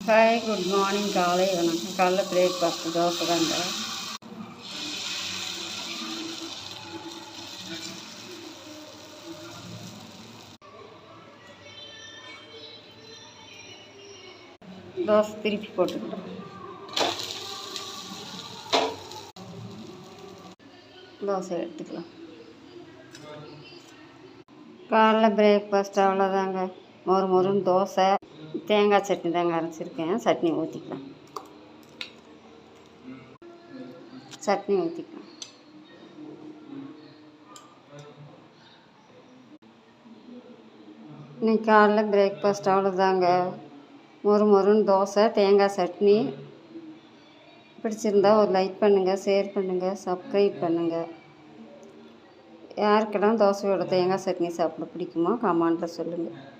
Hi, good morning. காலை வணக்கம். காலைல பிரேக்ஃபாஸ்ட்டு தோசை தாங்க. தோசை திருப்பி போட்டுக்கிட்டோம். தோசை எடுத்துக்கலாம். காலைல பிரேக்ஃபாஸ்ட் அவ்வளோதாங்க. மொறுன்னு தோசை, தேங்காய் சட்னி தாங்க அரைச்சிருக்கேன். சட்னி ஊற்றிக்கலாம். இன்னைக்கு காலைல பிரேக்ஃபாஸ்ட் அவ்வளோதாங்க. மொறுன்னு தோசை, தேங்காய் சட்னி. பிடிச்சிருந்தா ஒரு லைக் பண்ணுங்கள், ஷேர் பண்ணுங்கள், சப்ஸ்கிரைப் பண்ணுங்கள். யாருக்கெல்லாம் தோசையோட தேங்காய் சட்னி சாப்பிட பிடிக்குமோ கமெண்ட்டில் சொல்லுங்கள்.